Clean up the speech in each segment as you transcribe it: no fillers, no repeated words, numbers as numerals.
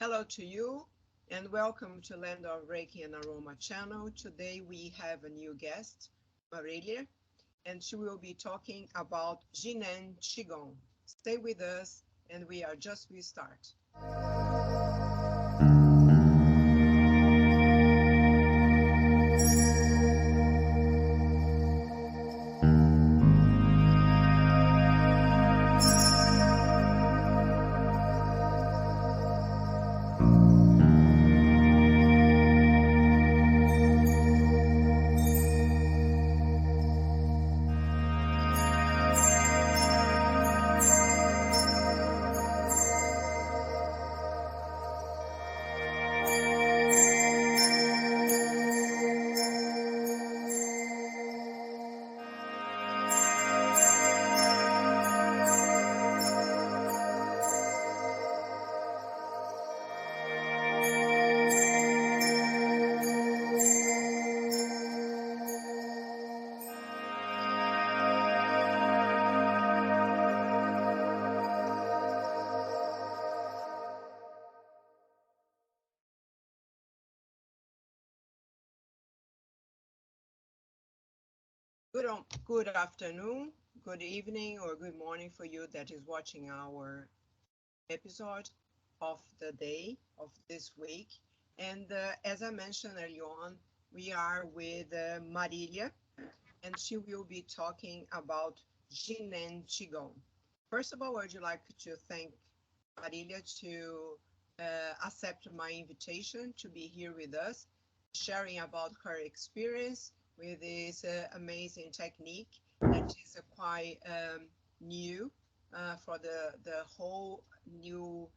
Hello to you and welcome to Land of Reiki and Aroma channel. Today we have a new guest, Marilia, and she will be talking about Zhineng Qigong. Stay with us and we start. Good afternoon, good evening, or good morning for you that is watching our episode of the day of this week. And as I mentioned earlier on, we are with Marilia, and she will be talking about Zhineng Qigong. First of all, I would like to thank Marilia to accept my invitation to be here with us, sharing about her experience with this amazing technique that is quite new for the whole new,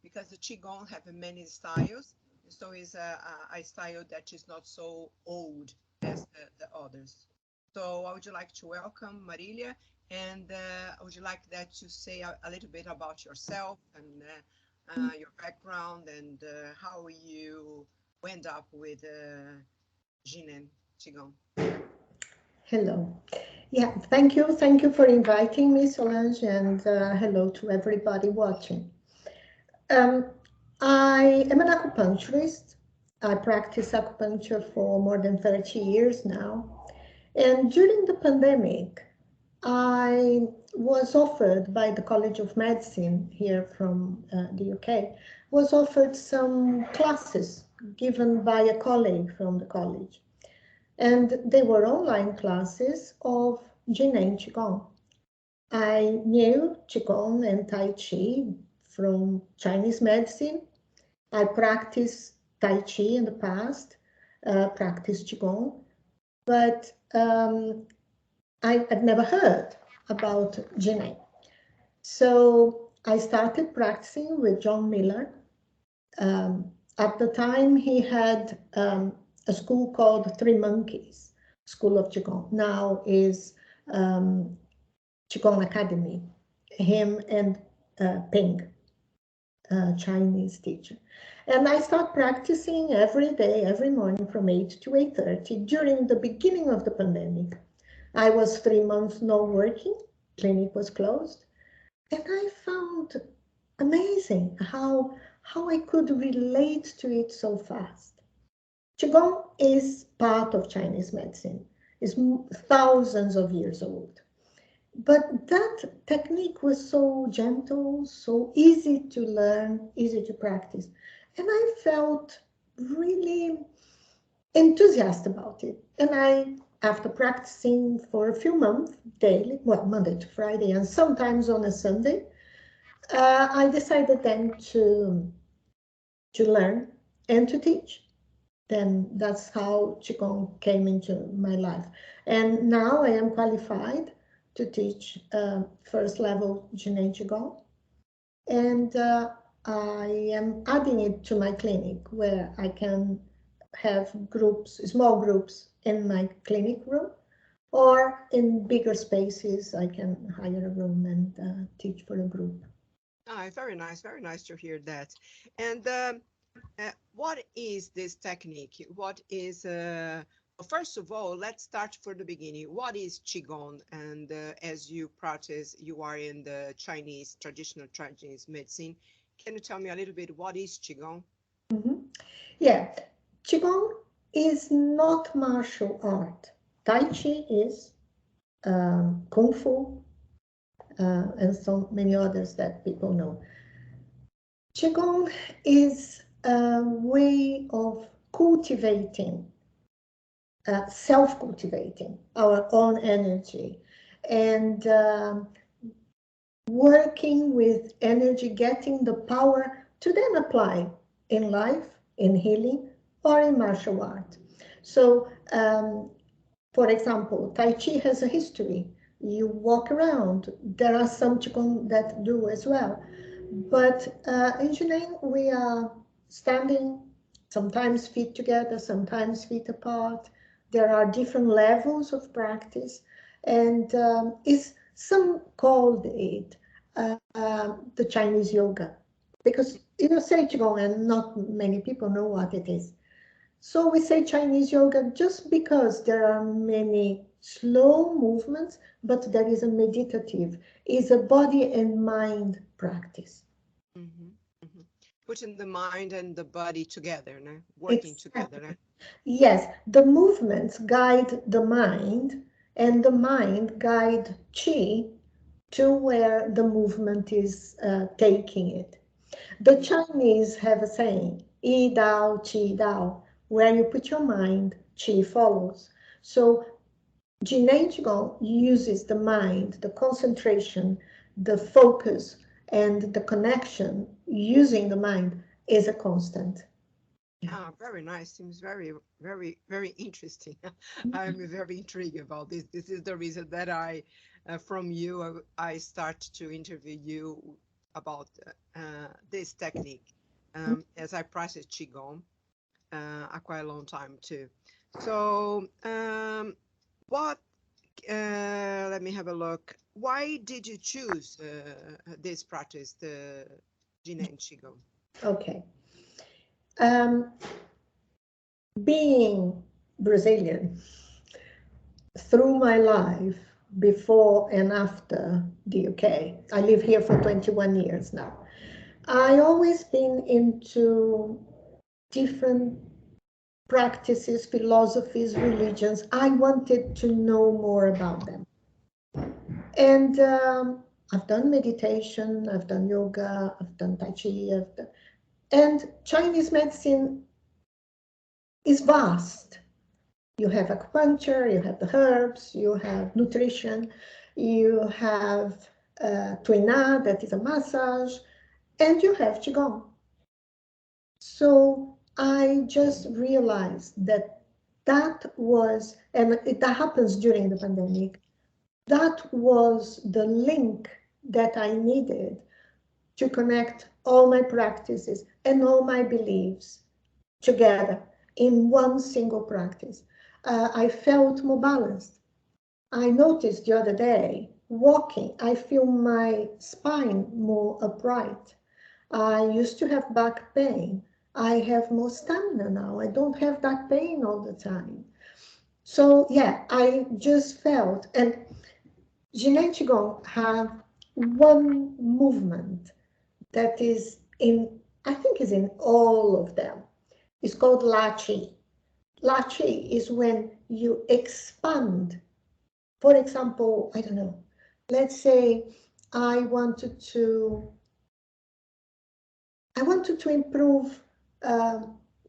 because the Qigong have many styles, so it's a style that is not so old as the others. So I would like to welcome Marilia, and I would like that to say a little bit about yourself and your background and how you went up with Zhineng Qigong. Hello. Yeah, thank you. Thank you for inviting me, Solange, and hello to everybody watching. Um, I am an acupuncturist. I practice acupuncture for more than 30 years now. And during the pandemic, I was offered by the College of Medicine here from the UK, was offered some classes given by a colleague from the college. And they were online classes of Zhineng Qigong. I knew Qigong and Tai Chi from Chinese medicine. I practiced Tai Chi in the past, practiced Qigong, but I've never heard about Zhineng. So I started practicing with John Miller. At the time, he had a school called Three Monkeys, School of Qigong. Now is Qigong Academy. Him and Ping, Chinese teacher. And I start practicing every day, every morning from 8 to 8:30 during the beginning of the pandemic. I was 3 months not working, clinic was closed. And I found amazing how I could relate to it so fast. Qigong is part of Chinese medicine. It's thousands of years old. But that technique was so gentle, so easy to learn, easy to practice. And I felt really enthusiastic about it. And after practicing for a few months daily, well, Monday to Friday, and sometimes on a Sunday, I decided then to learn and to teach. Then that's how Qigong came into my life. And now I am qualified to teach first level Zhineng Qigong. And I am adding it to my clinic where I can have groups, small groups in my clinic room, or in bigger spaces, I can hire a room and teach for a group. Ah, very nice to hear that. And what is this technique? What is, first of all, let's start from the beginning. What is Qigong? And as you practice, you are in the traditional Chinese medicine. Can you tell me a little bit what is Qigong? Mm-hmm. Yeah, Qigong is not martial art. Tai Chi is, Kung Fu, and so many others that people know. Qigong is a way of cultivating, self-cultivating our own energy, and working with energy, getting the power to then apply in life, in healing, or in martial art. So, for example, Tai Chi has a history. You walk around. There are some Qigong that do as well. But in Zhineng, we are standing, sometimes feet together, sometimes feet apart. There are different levels of practice. And is some called it the Chinese yoga. Because you say Qigong and not many people know what it is. So we say Chinese yoga just because there are many slow movements, but there is a meditative, is a body and mind practice. Mm-hmm. Mm-hmm. Putting the mind and the body together, no? Working together, no? Exactly. Yes, the movements guide the mind, and the mind guide chi to where the movement is taking it. The Mm-hmm. Chinese have a saying, Yi Dao, Qi Dao, where you put your mind, Qi follows. So Zhineng Qigong uses the mind, the concentration, the focus, and the connection using the mind is a constant. Yeah. Ah, very nice. Seems very, very, very interesting. I'm very intrigued about this. This is the reason that from you, I start to interview you about this technique, as I practice Qigong a quite a long time too. So, what, let me have a look. Why did you choose this practice, the Zhineng Qigong? Okay. Um, Being Brazilian through my life, before and after the UK, I live here for 21 years now. I always been into different practices, philosophies, religions. I wanted to know more about them. And I've done meditation, I've done yoga, I've done Tai Chi, and Chinese medicine is vast. You have acupuncture, you have the herbs, you have nutrition, you have Tuina, that is a massage, and you have Qigong. So I just realized that that was, and that happens during the pandemic, that was the link that I needed to connect all my practices and all my beliefs together in one single practice. I felt more balanced. I noticed the other day, walking, I feel my spine more upright. I used to have back pain. I have more stamina now. I don't have that pain all the time. So yeah, I just felt, and Zhineng Qigong have one movement that is in, I think is in all of them. It's called La Chi. La Chi is when you expand. For example, I don't know, let's say I wanted to I wanted to improve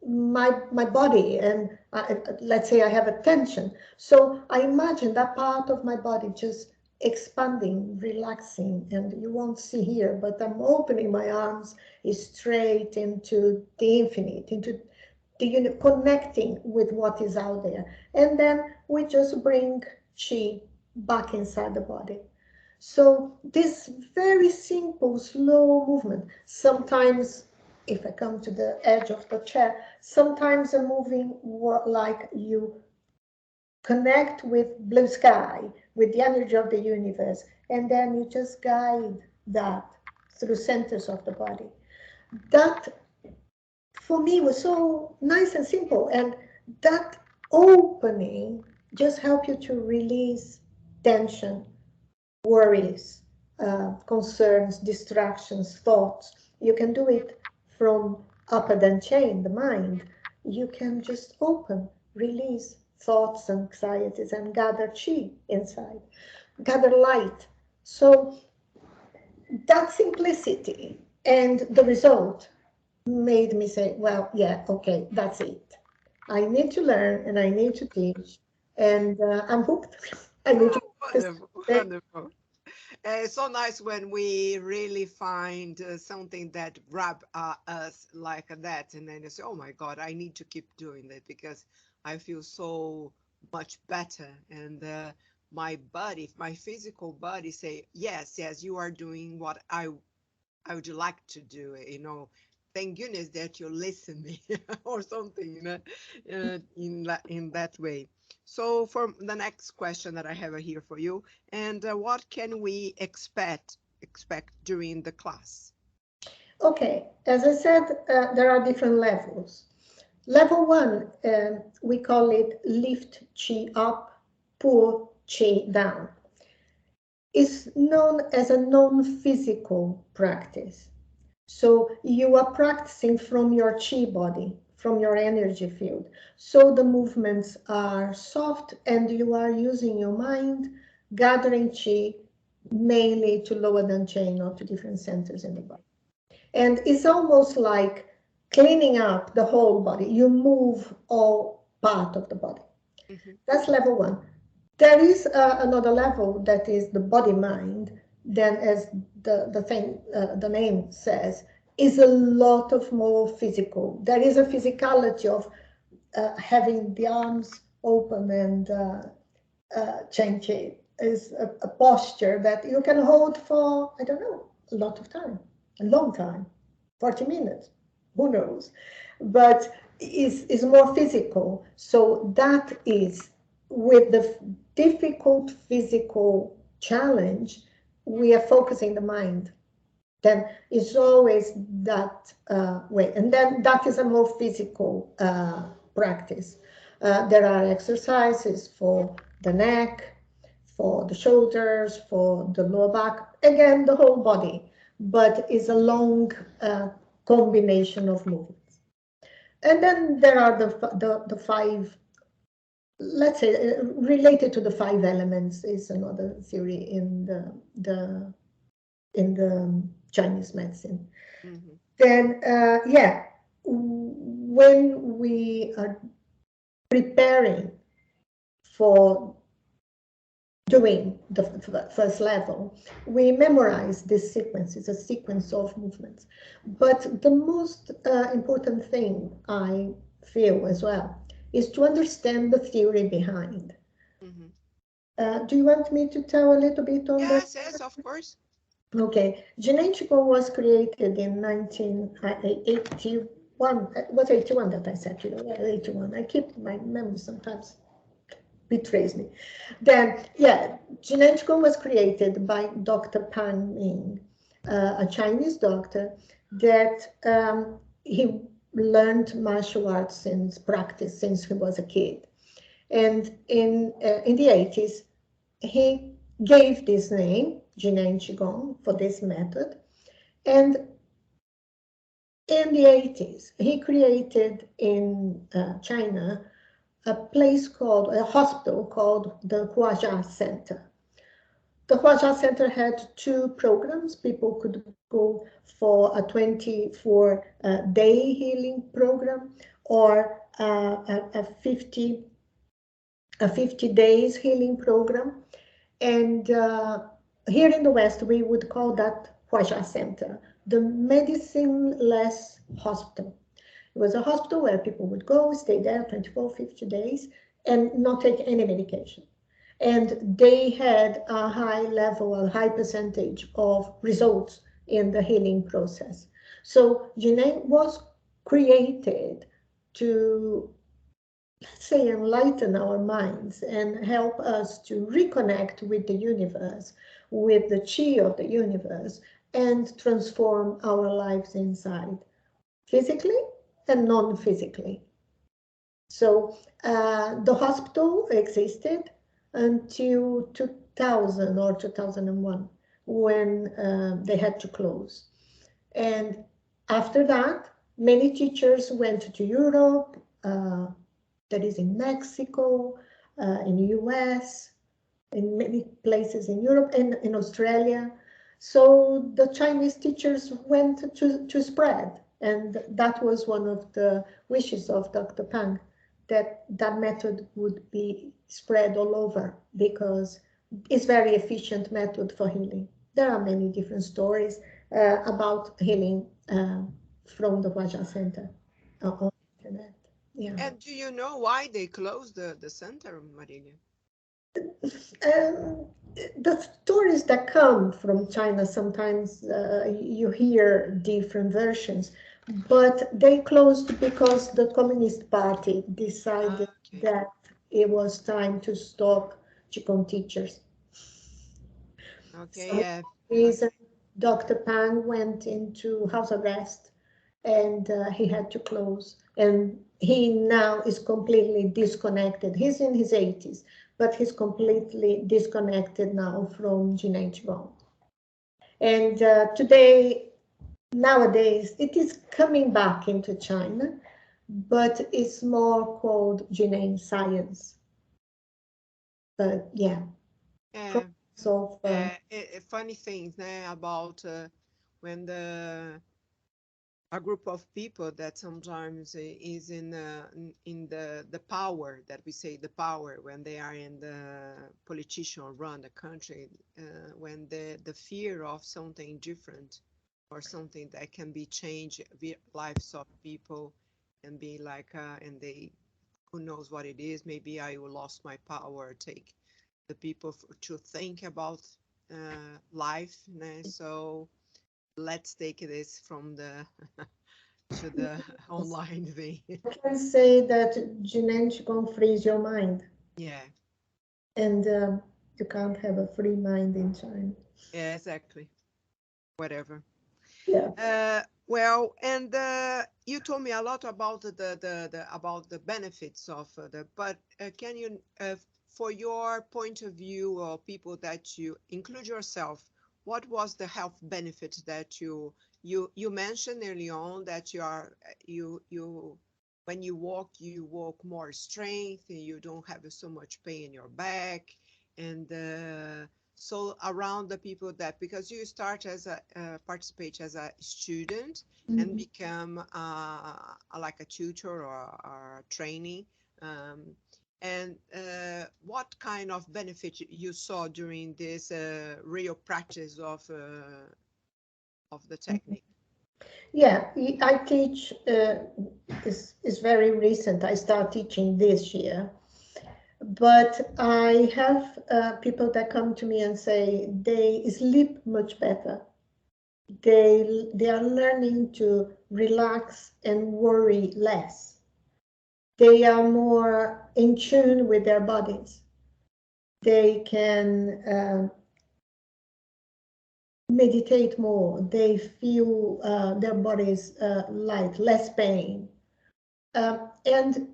my body, and let's say I have a tension. So I imagine that part of my body just expanding, relaxing, and you won't see here, but I'm opening my arms straight into the infinite, into the connecting with what is out there. And then we just bring chi back inside the body. So this very simple, slow movement, sometimes if I come to the edge of the chair, sometimes I'm moving like you connect with blue sky, with the energy of the universe, and then you just guide that through centers of the body. That for me was so nice and simple, and that opening just help you to release tension, worries, concerns, distractions, thoughts. You can do it from upper than chain, the mind. You can just open, release thoughts, anxieties, and gather chi inside, gather light. So that simplicity and the result made me say, well, yeah, okay, that's it. I need to learn and I need to teach, and I'm hooked. I need to practice. Wonderful, wonderful. It's so nice when we really find something that grab us like that, and then you say, "Oh my God, I need to keep doing that because I feel so much better." And my body, my physical body, say, "Yes, yes, you are doing what I would like to do it, Thank goodness that you listen me or something, in that way. So for the next question that I have here for you, and what can we expect during the class? Okay, as I said, there are different levels. Level one, we call it lift chi up, pull chi down. Is known as a non-physical practice. So you are practicing from your chi body, from your energy field. So the movements are soft and you are using your mind, gathering chi mainly to lower than chain or to different centers in the body. And it's almost like cleaning up the whole body. You move all part of the body. Hmm. That's level one. There is another level that is the body mind. Then, as the name says, is a lot of more physical. There is a physicality of having the arms open and changing. Is a posture that you can hold for, I don't know, a lot of time, a long time, 40 minutes, who knows? But is more physical. So that is with the difficult physical challenge, we are focusing the mind. Then it's always that way. And then that is a more physical practice. There are exercises for the neck, for the shoulders, for the lower back, again, the whole body, but it's a long combination of movements. And then there are the five, let's say, related to the five elements is another theory in the Chinese medicine. Hmm. Then, yeah, when we are preparing for doing the first level, we memorize this sequence. It's a sequence of movements. But the most important thing I feel as well is to understand the theory behind. Hmm. Do you want me to tell a little bit on that? Yes, yes, of course. Okay, Zhineng Qigong was created in 1981. It was 81 that I said, yeah, 81. I keep my memory sometimes betrays me. Then, yeah, Zhineng Qigong was created by Dr. Pan Ming, a Chinese doctor that he learned martial arts since practice since he was a kid. And in the 80s, he gave this name, Zhineng Qigong, for this method. And in the 80s, he created in China a hospital called the Huajia Center. The Huajia Center had two programs. People could go for a 24-day healing program or a 50 days healing program. And here in the West, we would call that Huaxia Center, the medicine-less hospital. It was a hospital where people would go, stay there 24, 50 days, and not take any medication. And they had a high level, a high percentage of results in the healing process. So Zhineng was created to, let's say, enlighten our minds and help us to reconnect with the universe, with the chi of the universe, and transform our lives inside, physically and non-physically. So the hospital existed until 2000 or 2001 when they had to close. And after that, many teachers went to Europe, that is in Mexico, in the US, in many places in Europe and in Australia. So the Chinese teachers went to spread. And that was one of the wishes of Dr. Pang, that that method would be spread all over because it's very efficient method for healing. There are many different stories about healing from the Huaja Center on the internet. Yeah. And do you know why they closed the center, Marilia? Um, the stories that come from China, sometimes you hear different versions, but they closed because the Communist Party decided Okay. that it was time to stop Qigong teachers. Okay, So yeah. reason Okay. Dr. Pang went into house arrest and he had to close. And he now is completely disconnected. He's in his 80s, but he's completely disconnected now from Zhineng Qigong. And nowadays, it is coming back into China, but it's more called Zhineng science. But yeah, Yeah. problems of Funny things about when a group of people that sometimes is in the power that we say the power when they are in the politician run the country when the fear of something different or something that can be changed lives of people and be like and they who knows what it is, maybe I will lost my power, take the people to think about life, né? So let's take this from the to the online thing. can say that Zhineng Qigong frees your mind. Yeah, And you can't have a free mind in China. yeah, exactly. Whatever. Yeah. Well, and you told me a lot about the about the benefits of but can you, for your point of view or people that you include yourself, what was the health benefit that you mentioned early on that you are you when you walk more strength and you don't have so much pain in your back and so around the people that because you start as a participate as a student and Mhm. become like a tutor or training um, and what kind of benefit you saw during this real practice of the technique. Yeah, I teach, is very recent. I start teaching this year, but I have people that come to me and say they sleep much better. They are learning to relax and worry less. They are more in tune with their bodies. They can meditate more. They feel their bodies light, less pain. And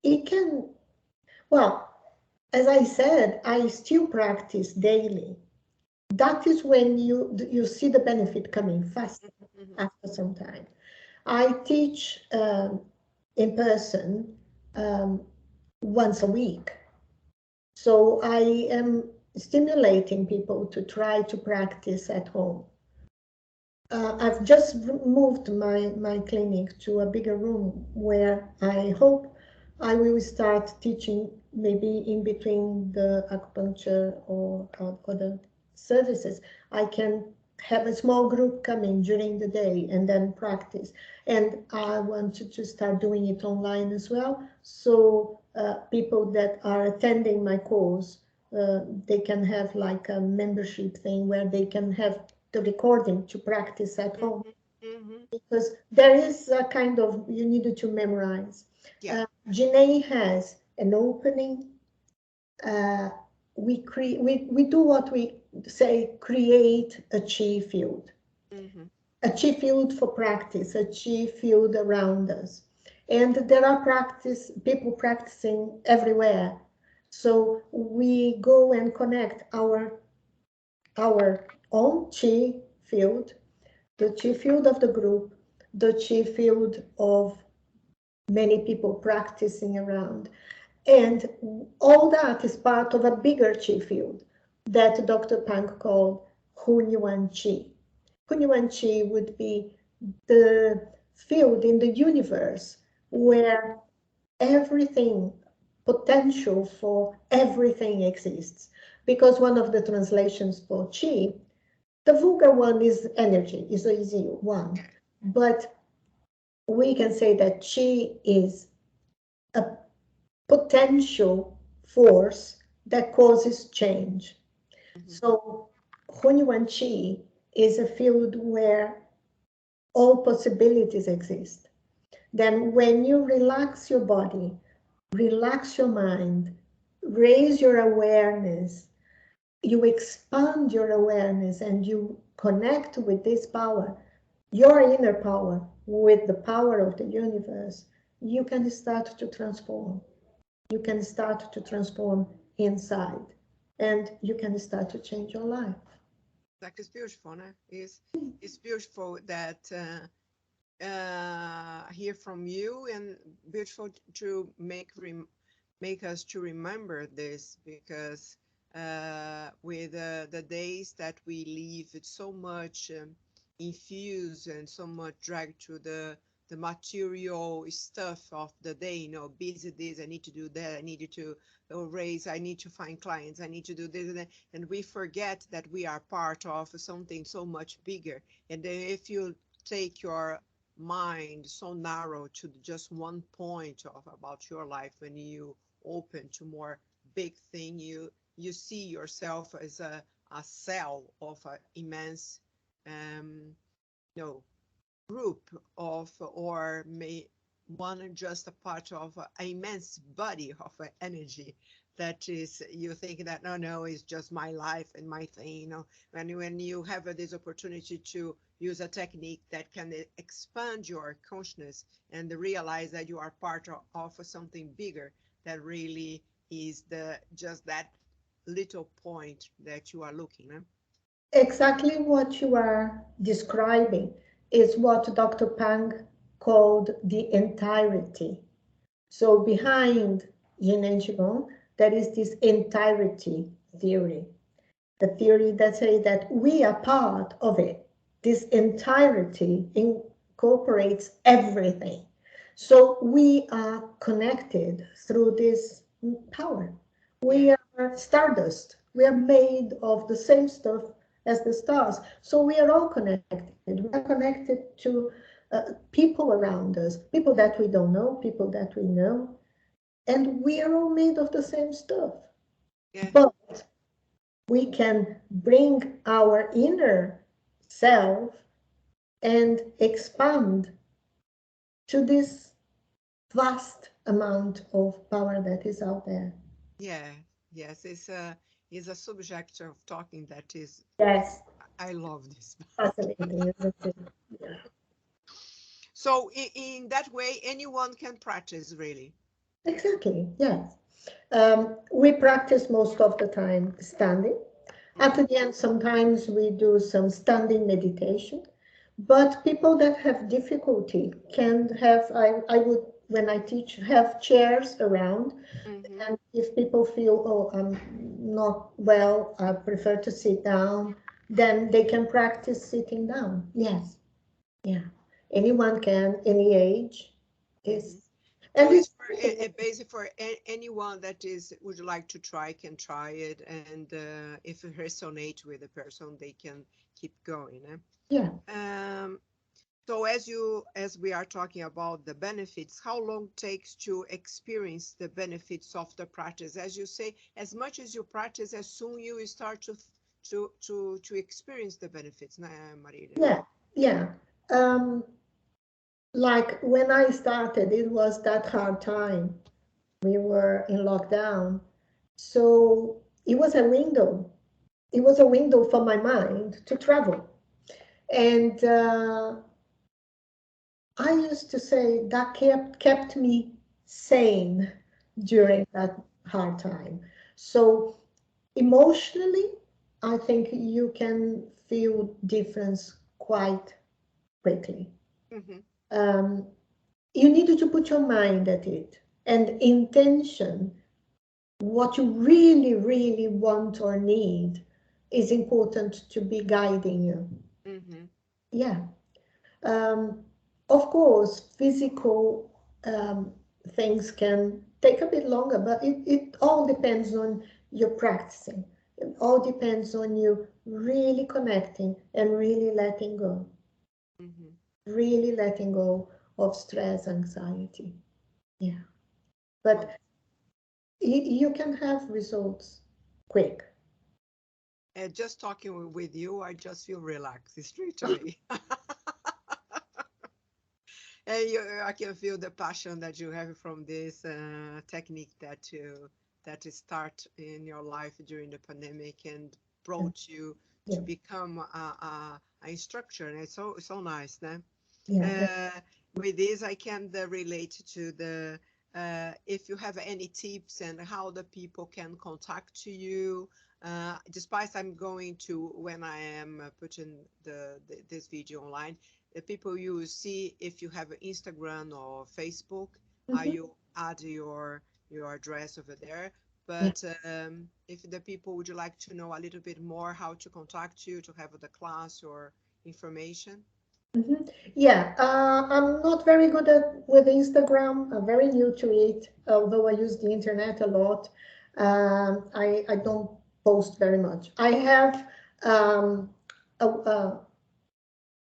it can, well, as I said, I still practice daily. That is when you see the benefit coming fast Mhm. after some time. I teach in person um, once a week. So I am stimulating people to try to practice at home. I've just moved my clinic to a bigger room where I hope I will start teaching maybe in between the acupuncture or other services. I can have a small group coming during the day and then practice. And I wanted to start doing it online as well. So people that are attending my course, they can have like a membership thing where they can have the recording to practice at home Mhm. Mhm. because there is a kind of you needed to memorize. Yeah. Janae has an opening. Uh, we do what we say create a chi field, Mhm. a chi field for practice, a chi field around us, and there are practice people practicing everywhere. So we go and connect our own chi field the chi field of the group, the chi field of many people practicing around. And all that is part of a bigger chi field that Dr. Pang called Hunyuan Chi. Hunyuan Chi would be the field in the universe where everything, potential for everything exists. Because one of the translations for Chi, the vulgar one is energy, is the easy one. But we can say that Chi is a potential force that causes change. So Hunyuan Qi is a field where all possibilities exist. Then when you relax your body, relax your mind, raise your awareness, you expand your awareness and you connect with this power, your inner power, with the power of the universe, you can start to transform. You can start to transform inside and you can start to change your life. Like it's beautiful, no? It's beautiful that hear from you, and beautiful to make us to remember this, because with the days that we live, it's so much infused and so much dragged to the material stuff of the day, busy this, I need to do that, I need to raise, I need to find clients, I need to do this and that, and we forget that we are part of something so much bigger. And then if you take your mind so narrow to just one point of about your life, when you open to more big thing, you see yourself as a cell of an immense no group of, or may one just a part of an immense body of energy, that is, you think that no, it's just my life and my thing, when you have this opportunity to use a technique that can expand your consciousness and realize that you are part of something bigger, that really is just that little point that you are looking at. Exactly what you are describing is what Dr. Pang called the entirety. So behind Zhineng Qigong, there is this entirety theory, the theory that says that we are part of it. This entirety incorporates everything. So we are connected through this power. We Yeah. are stardust. We are made of the same stuff as the stars. So we are all connected. We are connected to people around us, people that we don't know, people that we know. And we are all made of the same stuff. Yeah. But we can bring our inner self and expand to this vast amount of power that is out there. Yeah, yes, it's a subject of talking that is, Yes, I love this. fascinating, isn't it? Yeah. So in that way, anyone can practice, really. Exactly, yes. We practice most of the time standing. At Hmm. the end, sometimes we do some standing meditation, but people that have difficulty can have, I would, when I teach, have chairs around. Hmm. And if people feel, oh, I'm not well, I prefer to sit down, then they can practice sitting down. Yes, yeah. Anyone can, any age Hmm. is, and So it's it's for basically for anyone that is would like to try can try it, and if it resonates with the person, they can keep going. yeah. Um, So as we are talking about the benefits, how long takes to experience the benefits of the practice? As you say, as much as you practice, as soon you start to experience the benefits, Marilia. Yeah, yeah. Um, like when I started, it was that hard time. We were in lockdown. So it was a window. It was a window for my mind to travel. And I used to say that kept me sane during that hard time. So emotionally, I think you can feel difference quite quickly. Mm-hmm. Um, you need to put your mind at it and intention. What you really, really want or need is important to be guiding you. Mm-hmm. Yeah. Um, of course, physical things can take a bit longer, but it all depends on your practicing. It all depends on you really connecting and really letting go, Mm-hmm. really letting go of stress, anxiety. Yeah. Well, But you can have results quick. just talking with you, I just feel relaxed straight away. And I can feel the passion that you have from this technique that is start in your life during the pandemic and Yeah. brought you to Yeah. become a instructor. And it's so nice, né? Yeah. Uh, with this, I can relate to the if you have any tips and how the people can contact to you. Despite I'm going to when I am putting this video online, the people you will see if you have Instagram or Facebook, Mhm. you add your address over there. Yeah. But if the people would you like to know a little bit more how to contact you to have the class or information. Mhm. Yeah, I'm not very good at with Instagram. I'm very new to it, although I use the internet a lot. I don't post very much. I have a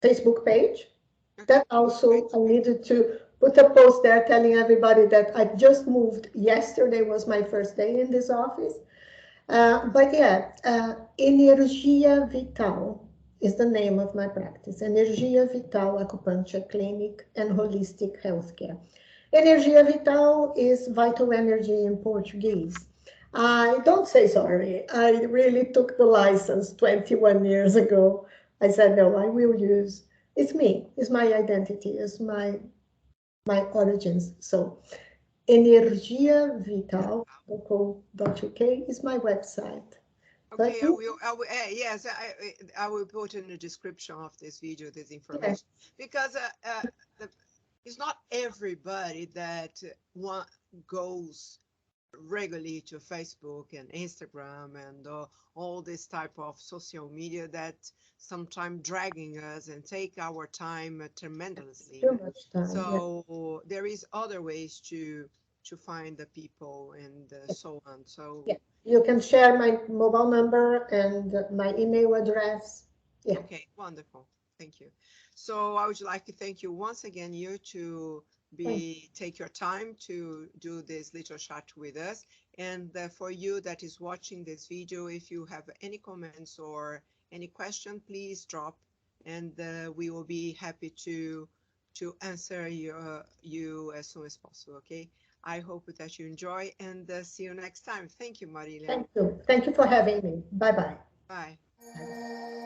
Facebook page Okay, that also great. I needed to put a post there telling everybody that I just moved. Yesterday was my first day in this office. But yeah, Energia Vital is the name of my practice. Energia Vital Acupuncture Clinic and Holistic Healthcare. Energia Vital is vital energy in Portuguese. I don't say sorry. I really took the license 21 years ago. I said, no, I will use, it's me, it's my identity, it's my origins. So energiavital.co.uk is my website. But Okay, I will, yes, I will put in the description of this video this yeah, information because the, it's not everybody that one goes regularly to Facebook and Instagram and all this type of social media that sometimes dragging us and take our time tremendously. too much time. Yeah, So there is other ways to find the people and yeah, so on. So yeah. You can share my mobile number and my email address. Yeah, okay, wonderful. Thank you. So I would like to thank you once again, you to thank be take your time to do this little chat with us. And for you that is watching this video, if you have any comments or any question, please drop, and we will be happy to answer you as soon as possible. Okay. I hope that you enjoy, and see you next time. Thank you, Marilia. thank you. Thank you for having me. Bye bye. Bye. Bye bye.